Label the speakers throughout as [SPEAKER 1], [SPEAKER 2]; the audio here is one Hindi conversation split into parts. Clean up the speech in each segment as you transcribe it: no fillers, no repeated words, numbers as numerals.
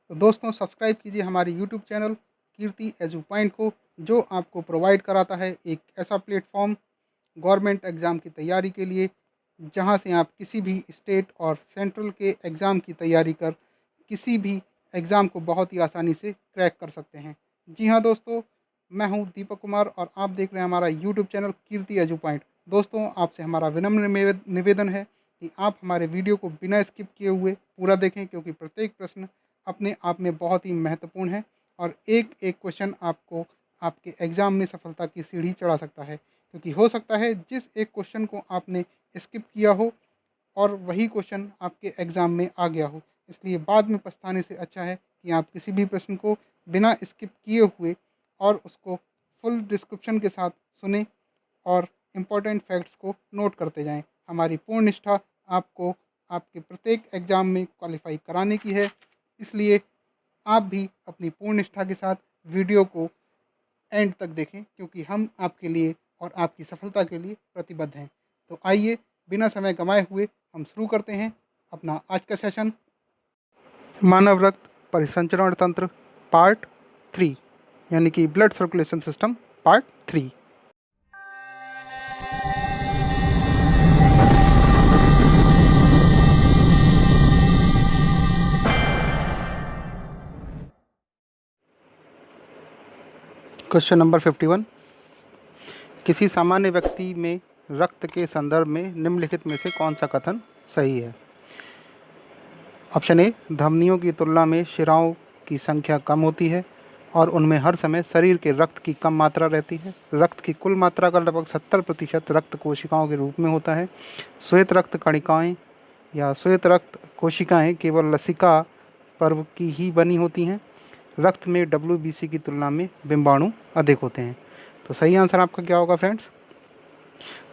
[SPEAKER 1] तो दोस्तों सब्सक्राइब कीजिए हमारे यूट्यूब चैनल कीर्ति एजू पॉइंट को, जो आपको प्रोवाइड कराता है एक ऐसा प्लेटफॉर्म गवर्नमेंट एग्ज़ाम की तैयारी के लिए, जहां से आप किसी भी स्टेट और सेंट्रल के एग्ज़ाम की तैयारी कर किसी भी एग्ज़ाम को बहुत ही आसानी से क्रैक कर सकते हैं। जी हाँ दोस्तों, मैं हूं दीपक कुमार और आप देख रहे हैं हमारा यूट्यूब चैनल कीर्ति एजू पॉइंट। दोस्तों आपसे हमारा विनम्र निवेदन है कि आप हमारे वीडियो को बिना स्किप किए हुए पूरा देखें, क्योंकि प्रत्येक प्रश्न अपने आप में बहुत ही महत्वपूर्ण है और एक एक क्वेश्चन आपको आपके एग्ज़ाम में सफलता की सीढ़ी चढ़ा सकता है। क्योंकि हो सकता है जिस एक क्वेश्चन को आपने स्किप किया हो और वही क्वेश्चन आपके एग्ज़ाम में आ गया हो, इसलिए बाद में पछताने से अच्छा है कि आप किसी भी प्रश्न को बिना स्किप किए हुए और उसको फुल डिस्क्रिप्शन के साथ सुने और इम्पोर्टेंट फैक्ट्स को नोट करते जाएं। हमारी पूर्ण निष्ठा आपको आपके प्रत्येक एग्ज़ाम में क्वालिफाई कराने की है, इसलिए आप भी अपनी पूर्ण निष्ठा के साथ वीडियो को एंड तक देखें, क्योंकि हम आपके लिए और आपकी सफलता के लिए प्रतिबद्ध हैं। तो आइए बिना समय गंवाए हुए हम शुरू करते हैं अपना आज का सेशन। मानव रक्त परिसंचरण तंत्र पार्ट 3, यानी कि blood circulation system part 3। Question number 51। किसी सामान्य व्यक्ति में रक्त के संदर्भ में निम्नलिखित में से कौन सा कथन सही है? ऑप्शन ए, धमनियों की तुलना में शिराओं की संख्या कम होती है और उनमें हर समय शरीर के रक्त की कम मात्रा रहती है। रक्त की कुल मात्रा का लगभग 70% रक्त कोशिकाओं के रूप में होता है। श्वेत रक्त कणिकाएं या श्वेत रक्त कोशिकाएं केवल लसिका पर्व की ही बनी होती हैं। रक्त में WBC की तुलना में बिंबाणु अधिक होते हैं। तो सही आंसर आपका क्या होगा फ्रेंड्स?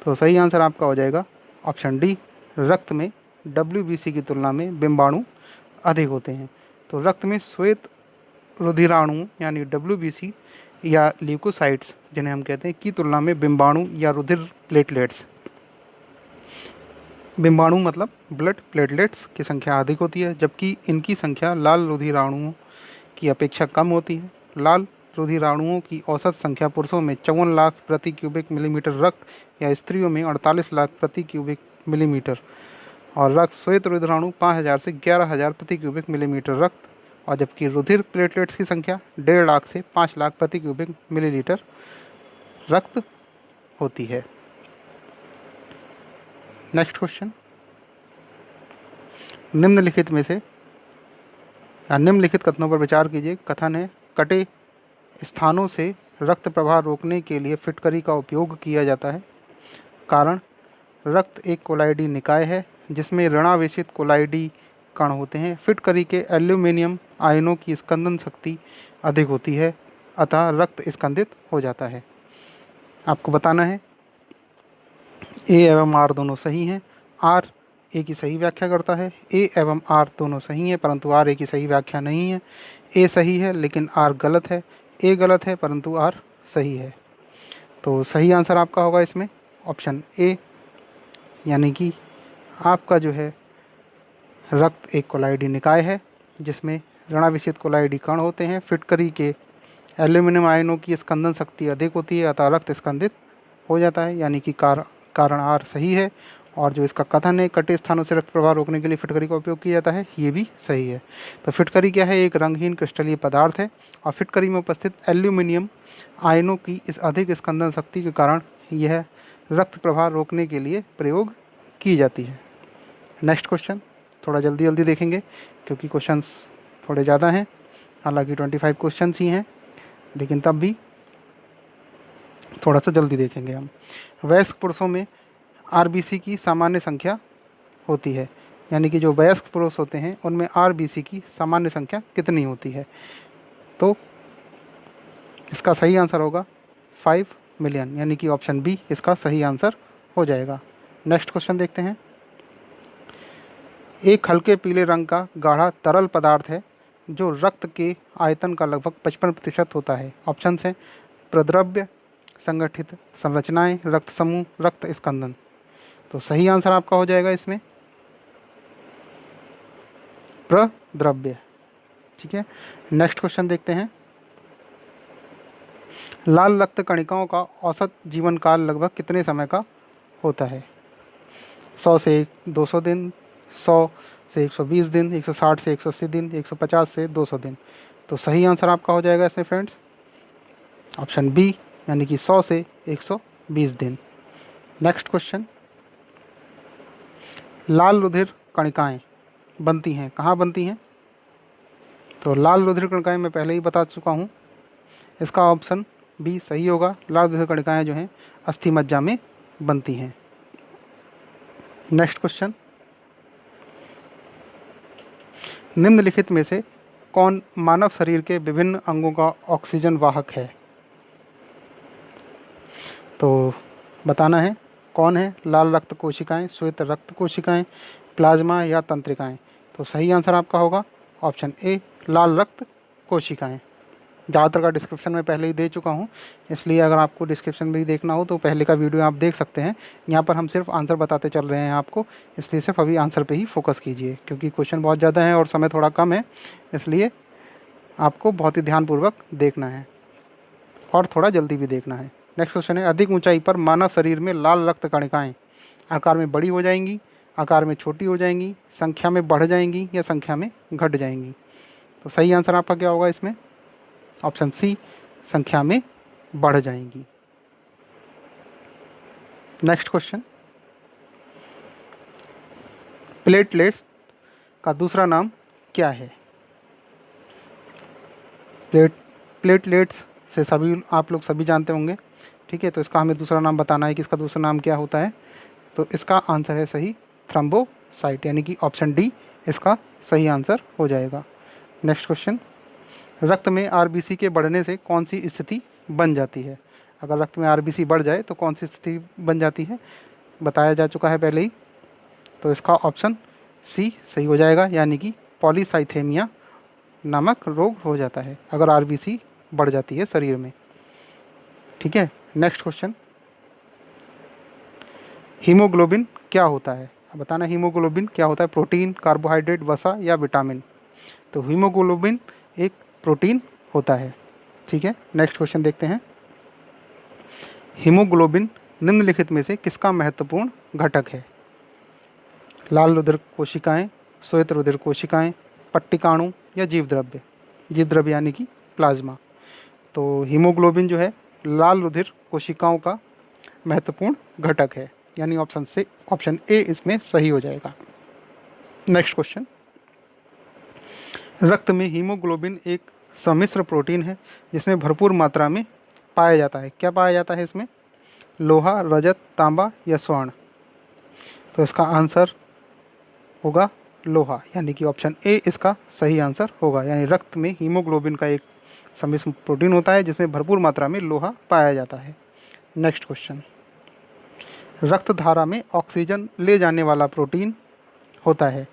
[SPEAKER 1] तो सही आंसर आपका हो जाएगा ऑप्शन डी, रक्त में WBC की तुलना में बिंबाणु अधिक होते हैं। तो रक्त में श्वेत रुधिराणु यानी WBC या ल्यूकोसाइट्स जिन्हें हम कहते हैं की तुलना में बिंबाणु या रुधिर प्लेटलेट्स, बिंबाणु मतलब ब्लड प्लेटलेट्स की संख्या अधिक होती है, जबकि इनकी संख्या लाल रुधिराणुओं की अपेक्षा कम होती है। लाल रुधिराणुओं की औसत संख्या पुरुषों में 54 लाख प्रति क्यूबिक मिलीमीटर रक्त या स्त्रियों में 48 लाख प्रति क्यूबिक मिलीमीटर और रक्त श्वेत रुधिराणु 5000 से 11000 प्रति क्यूबिक मिलीमीटर रक्त, और जबकि रुधिर प्लेटलेट्स की संख्या 1.5 लाख से 5 लाख प्रति क्यूबिक मिलीलीटर रक्त होती है। नेक्स्ट क्वेश्चन, निम्नलिखित में से निम्नलिखित कथनों पर विचार कीजिए। कथन है, कटे स्थानों से रक्त प्रवाह रोकने के लिए फिटकरी का उपयोग किया जाता है। कारण, रक्त एक कोलाइडी निकाय है जिसमें ऋणावेशित कोलाइडी कण होते हैं। फिटकरी के एल्यूमिनियम आयनों की स्कंदन शक्ति अधिक होती है, अतः रक्त स्कंदित हो जाता है। आपको बताना है ए एवं आर दोनों सही हैं। आर ए की सही व्याख्या करता है। ए एवं आर दोनों सही हैं, परंतु आर ए की सही व्याख्या नहीं है। ए सही है लेकिन आर गलत है। ए गलत है परंतु आर सही है। तो सही आंसर आपका होगा इसमें ऑप्शन ए, यानी कि आपका जो है रक्त एक कोलाइडी निकाय है जिसमें ऋणावेशित कोलाइडी कण होते हैं। फिटकरी के एल्यूमिनियम आयनों की स्कंदन शक्ति अधिक होती है, अतः रक्त स्कंदित हो जाता है, यानी कि कारण आर सही है। और जो इसका कथन है, कटे स्थानों से रक्त प्रवाह रोकने के लिए फिटकरी का उपयोग किया जाता है, ये भी सही है। तो फिटकरी क्या है? एक रंगहीन क्रिस्टलीय पदार्थ है और फिटकरी में उपस्थित एल्यूमिनियम आयनों की इस अधिक स्कंदन शक्ति के कारण यह रक्त प्रवाह रोकने के लिए प्रयोग की जाती है। नेक्स्ट क्वेश्चन थोड़ा जल्दी जल्दी देखेंगे क्योंकि क्वेश्चंस थोड़े ज़्यादा हैं। हालांकि 25 क्वेश्चंस ही हैं, लेकिन तब भी थोड़ा सा जल्दी देखेंगे हम। वयस्क पुरुषों में RBC की सामान्य संख्या होती है, यानी कि जो वयस्क पुरुष होते हैं उनमें RBC की सामान्य संख्या कितनी होती है? तो इसका सही आंसर होगा 5 मिलियन, यानी कि ऑप्शन बी इसका सही आंसर हो जाएगा। नेक्स्ट क्वेश्चन देखते हैं। एक हल्के पीले रंग का गाढ़ा तरल पदार्थ है जो रक्त के आयतन का लगभग 55% होता है। ऑप्शंस हैं प्रद्रव्य, संगठित संरचनाएं, रक्त समूह, रक्त स्कंदन। तो सही आंसर आपका हो जाएगा इसमें प्रद्रव्य। ठीक है, नेक्स्ट क्वेश्चन देखते हैं। लाल रक्त कणिकाओं का औसत जीवन काल लगभग कितने समय का होता है? 100 से 200 दिन, 100 से 120 दिन, 160 से 180 दिन, 150 से 200 दिन। तो सही आंसर आपका हो जाएगा इसमें फ्रेंड्स ऑप्शन बी, यानी कि 100 से 120 दिन। नेक्स्ट क्वेश्चन, लाल रुधिर कणिकाएं बनती हैं, कहाँ बनती हैं? तो लाल रुधिर कणिकाएं मैं पहले ही बता चुका हूँ, इसका ऑप्शन बी सही होगा। लाल रुधिर कणिकाएं जो हैं अस्थि मज्जा में बनती हैं। नेक्स्ट क्वेश्चन, निम्नलिखित में से कौन मानव शरीर के विभिन्न अंगों का ऑक्सीजन वाहक है? तो बताना है कौन है। लाल रक्त कोशिकाएं, श्वेत रक्त कोशिकाएं, प्लाज्मा या तंत्रिकाएं। तो सही आंसर आपका होगा ऑप्शन ए, लाल रक्त कोशिकाएं। ज़्यादातर का डिस्क्रिप्शन में पहले ही दे चुका हूं, इसलिए अगर आपको डिस्क्रिप्शन में ही देखना हो तो पहले का वीडियो आप देख सकते हैं। यहाँ पर हम सिर्फ आंसर बताते चल रहे हैं आपको, इसलिए सिर्फ अभी आंसर पे ही फोकस कीजिए, क्योंकि क्वेश्चन बहुत ज़्यादा है और समय थोड़ा कम है, इसलिए आपको बहुत ही ध्यानपूर्वक देखना है और थोड़ा जल्दी भी देखना है। नेक्स्ट क्वेश्चन है, अधिक ऊंचाई पर मानव शरीर में लाल रक्त कणिकाएं आकार में बड़ी हो जाएंगी, आकार में छोटी हो जाएंगी, संख्या में बढ़ जाएंगी या संख्या में घट जाएंगी? तो सही आंसर आपका क्या होगा इसमें ऑप्शन सी, संख्या में बढ़ जाएंगी। नेक्स्ट क्वेश्चन, प्लेटलेट्स का दूसरा नाम क्या है? प्लेटलेट्स से सभी आप लोग सभी जानते होंगे, ठीक है। तो इसका हमें दूसरा नाम बताना है कि इसका दूसरा नाम क्या होता है। तो इसका आंसर है सही थ्रोम्बोसाइट, यानी कि ऑप्शन डी इसका सही आंसर हो जाएगा। नेक्स्ट क्वेश्चन, रक्त में आरबीसी के बढ़ने से कौन सी स्थिति बन जाती है? अगर रक्त में आरबीसी बढ़ जाए तो कौन सी स्थिति बन जाती है? बताया जा चुका है पहले ही, तो इसका ऑप्शन सी सही हो जाएगा, यानी कि पॉलीसाइथेमिया नामक रोग हो जाता है अगर आरबीसी बढ़ जाती है शरीर में, ठीक है। नेक्स्ट क्वेश्चन, हीमोग्लोबिन क्या होता है? अब बताना हीमोग्लोबिन क्या होता है, प्रोटीन, कार्बोहाइड्रेट, वसा या विटामिन? तो हीमोग्लोबिन एक प्रोटीन होता है, ठीक है। नेक्स्ट क्वेश्चन देखते हैं, हीमोग्लोबिन निम्नलिखित में से किसका महत्वपूर्ण घटक है? लाल रुधिर कोशिकाएं, श्वेत रुधिर कोशिकाएं, पट्टिकाणु या जीवद्रव्य? जीवद्रव्य यानी कि प्लाज्मा। तो हीमोग्लोबिन जो है लाल रुधिर कोशिकाओं का महत्वपूर्ण घटक है, यानी ऑप्शन ए इसमें सही हो जाएगा। नेक्स्ट क्वेश्चन, रक्त में हीमोग्लोबिन एक सम्मिश्र प्रोटीन है जिसमें भरपूर मात्रा में पाया जाता है। क्या पाया जाता है इसमें? लोहा, रजत, तांबा या स्वर्ण? तो इसका आंसर होगा लोहा, यानी कि ऑप्शन ए इसका सही आंसर होगा। यानी रक्त में हीमोग्लोबिन का एक सम्मिश्र प्रोटीन होता है जिसमें भरपूर मात्रा में लोहा पाया जाता है। नेक्स्ट क्वेश्चन, रक्त धारा में ऑक्सीजन ले जाने वाला प्रोटीन होता है।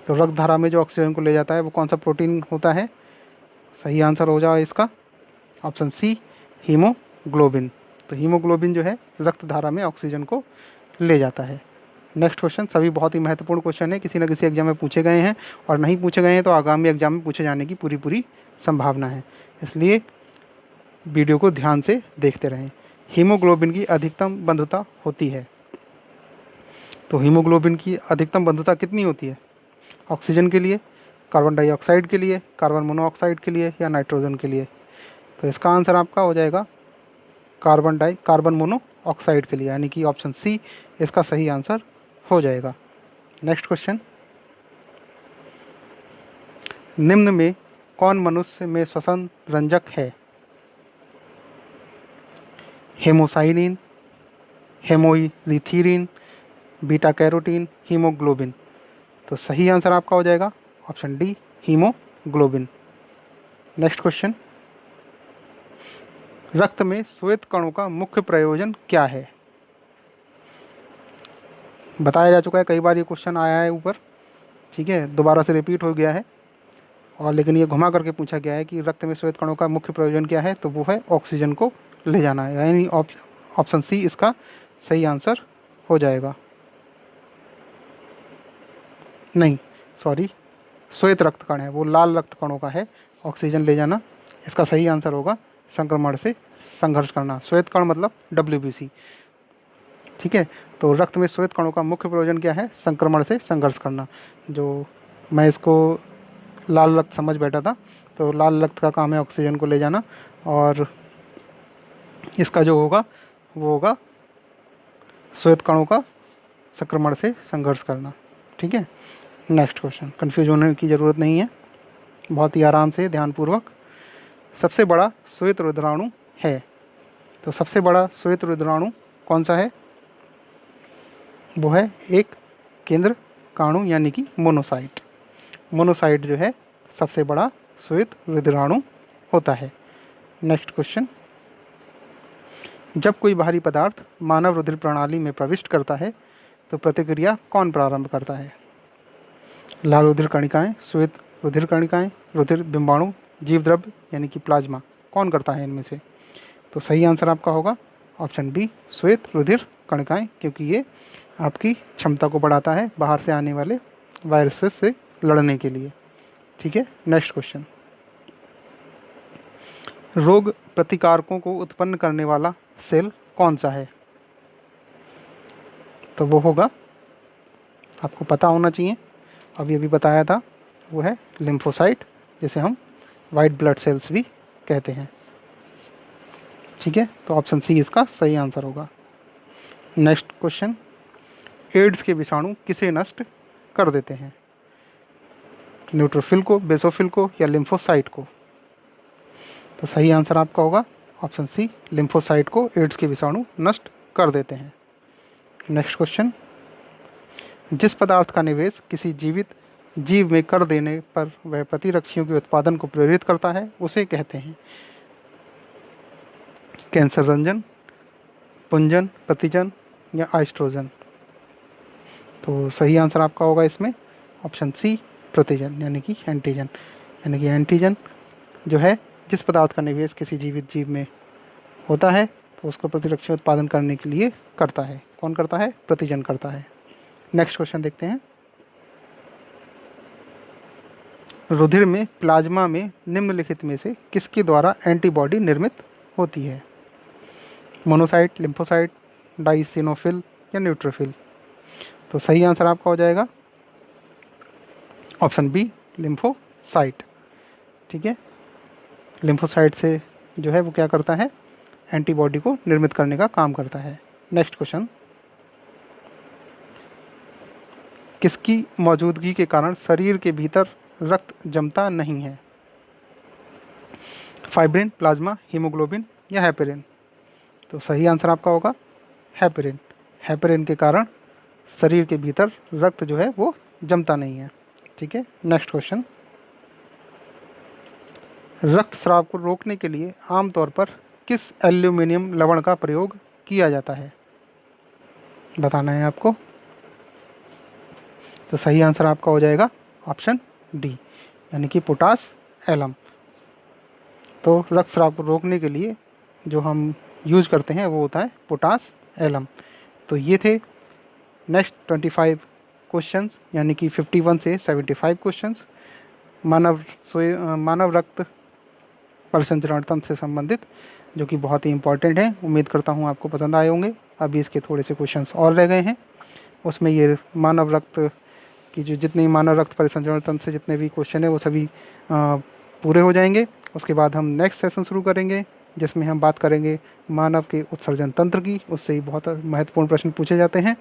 [SPEAKER 1] तो रक्त धारा में जो ऑक्सीजन को ले जाता है वो कौन सा प्रोटीन होता है? सही आंसर हो जाएगा इसका ऑप्शन सी, हीमोग्लोबिन। तो हीमोग्लोबिन जो है रक्त धारा में ऑक्सीजन को ले जाता है। नेक्स्ट क्वेश्चन, सभी बहुत ही महत्वपूर्ण क्वेश्चन है, किसी न किसी एग्जाम में पूछे गए हैं और नहीं पूछे गए हैं तो आगामी एग्जाम में पूछे जाने की पूरी संभावना है, इसलिए वीडियो को ध्यान से देखते रहें। हीमोग्लोबिन की अधिकतम बंधुता होती है। तो हीमोग्लोबिन की अधिकतम बंधुता कितनी होती है? ऑक्सीजन के लिए, कार्बन डाइऑक्साइड के लिए, कार्बन मोनोऑक्साइड के लिए या नाइट्रोजन के लिए? तो इसका आंसर आपका हो जाएगा कार्बन मोनोऑक्साइड के लिए, यानी कि ऑप्शन सी इसका सही आंसर हो जाएगा। नेक्स्ट क्वेश्चन, निम्न में कौन मनुष्य में श्वसन रंजक है? Haemocyanin, haemerythrin, beta carotene, haemoglobin? तो सही आंसर आपका हो जाएगा option D, haemoglobin. Next question, रक्त में श्वेत कणों का मुख्य प्रयोजन क्या है? बताया जा चुका है, कई बार ये क्वेश्चन आया है ऊपर, ठीक है, दोबारा से रिपीट हो गया है और लेकिन ये घुमा करके पूछा गया है कि रक्त में श्वेत कणों का मुख्य प्रयोजन क्या है? तो वो है ऑक्सीजन को ले जाना है, यानी ऑप्शन सी इसका सही आंसर हो जाएगा। नहीं सॉरी, श्वेत रक्त कण है वो लाल रक्त कणों का है ऑक्सीजन ले जाना। इसका सही आंसर होगा संक्रमण से संघर्ष करना। श्वेत कण मतलब WBC, ठीक है। तो रक्त में श्वेत कणों का मुख्य प्रयोजन क्या है? संक्रमण से संघर्ष करना। जो मैं इसको लाल रक्त समझ बैठा था, तो लाल रक्त का काम है ऑक्सीजन को ले जाना, और इसका जो होगा वो होगा श्वेत कणों का संक्रमण से संघर्ष करना, ठीक है। नेक्स्ट क्वेश्चन, कंफ्यूज होने की ज़रूरत नहीं है, बहुत ही आराम से ध्यानपूर्वक। सबसे बड़ा श्वेत रुधिराणु है, तो सबसे बड़ा श्वेत रुधिराणु कौन सा है? वो है एक केंद्र काणु यानी कि मोनोसाइट। मोनोसाइट जो है सबसे बड़ा श्वेत रुधिराणु होता है। नेक्स्ट क्वेश्चन, जब कोई बाहरी पदार्थ मानव रुधिर प्रणाली में प्रविष्ट करता है तो प्रतिक्रिया कौन प्रारंभ करता है? लाल रुधिर कणिकाएं, श्वेत रुधिर कणिकाएं, रुधिर बिंबाणु, जीवद्रव्य यानी कि प्लाज्मा, कौन करता है इनमें से? तो सही आंसर आपका होगा ऑप्शन बी, श्वेत रुधिर कणिकाएं, क्योंकि ये आपकी क्षमता को बढ़ाता है बाहर से आने वाले वायरसेस से लड़ने के लिए, ठीक है। नेक्स्ट क्वेश्चन, रोग प्रतिकारकों को उत्पन्न करने वाला सेल कौन सा है? तो वो होगा, आपको पता होना चाहिए, अभी बताया था, वो है लिम्फोसाइट, जिसे हम वाइट ब्लड सेल्स भी कहते हैं, ठीक है। तो ऑप्शन सी इसका सही आंसर होगा। नेक्स्ट क्वेश्चन, एड्स के विषाणु किसे नष्ट कर देते हैं? न्यूट्रोफिल को, बेसोफिल को या लिम्फोसाइट को? तो सही आंसर आपका होगा ऑप्शन सी, लिम्फोसाइट को एड्स के विषाणु नष्ट कर देते हैं। नेक्स्ट क्वेश्चन, जिस पदार्थ का निवेश किसी जीवित जीव में कर देने पर वह प्रतिरक्षियों के उत्पादन को प्रेरित करता है उसे कहते हैं? कैंसर रंजन, पुंजन, प्रतिजन या आइस्ट्रोजन? तो सही आंसर आपका होगा इसमें ऑप्शन सी, प्रतिजन यानी कि एंटीजन। यानी कि एंटीजन जो है जिस पदार्थ का निवेश किसी जीवित जीव में होता है तो उसको प्रतिरक्षी उत्पादन करने के लिए करता है। कौन करता है? प्रतिजन करता है। नेक्स्ट क्वेश्चन देखते हैं, रुधिर में प्लाज्मा में निम्नलिखित में से किसके द्वारा एंटीबॉडी निर्मित होती है? मोनोसाइट, लिम्फोसाइट, डाइसिनोफिल या न्यूट्रोफिल? तो सही आंसर आपका हो जाएगा ऑप्शन बी, लिम्फोसाइट, ठीक है। लिम्फोसाइट से जो है वो क्या करता है? एंटीबॉडी को निर्मित करने का काम करता है। नेक्स्ट क्वेश्चन, किसकी मौजूदगी के कारण शरीर के भीतर रक्त जमता नहीं है? फाइब्रिन, प्लाज्मा, हीमोग्लोबिन या हेपेरिन? तो सही आंसर आपका होगा हेपेरिन। हेपेरिन के कारण शरीर के भीतर रक्त जो है वो जमता नहीं है, ठीक है। नेक्स्ट क्वेश्चन, रक्तस्राव को रोकने के लिए आमतौर पर किस एल्यूमिनियम लवण का प्रयोग किया जाता है? बताना है आपको। तो सही आंसर आपका हो जाएगा ऑप्शन डी, यानी कि पोटास एलम। तो रक्तस्राव को रोकने के लिए जो हम यूज़ करते हैं वो होता है पोटास एलम। तो ये थे नेक्स्ट 25 क्वेश्चंस, यानी कि 51 से 75 क्वेश्चंस मानव रक्त परिसंचरण तंत्र से संबंधित, जो कि बहुत ही इंपॉर्टेंट है। उम्मीद करता हूँ आपको पसंद आए होंगे। अभी इसके थोड़े से क्वेश्चंस और रह गए हैं, उसमें ये मानव रक्त की जो जितनी मानव रक्त परिसंचरण तंत्र से जितने भी क्वेश्चन है वो सभी पूरे हो जाएंगे। उसके बाद हम नेक्स्ट सेशन शुरू करेंगे जिसमें हम बात करेंगे मानव के उत्सर्जन तंत्र की। उससे ही बहुत महत्वपूर्ण प्रश्न पूछे जाते हैं।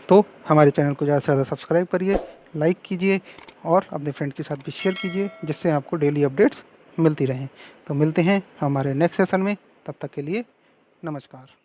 [SPEAKER 1] तो हमारे चैनल को ज़्यादा से ज़्यादा सब्सक्राइब करिए, लाइक कीजिए और अपने फ्रेंड के साथ भी शेयर कीजिए, जिससे आपको डेली अपडेट्स मिलती रहें। तो मिलते हैं हमारे नेक्स्ट सेशन में, तब तक के लिए नमस्कार।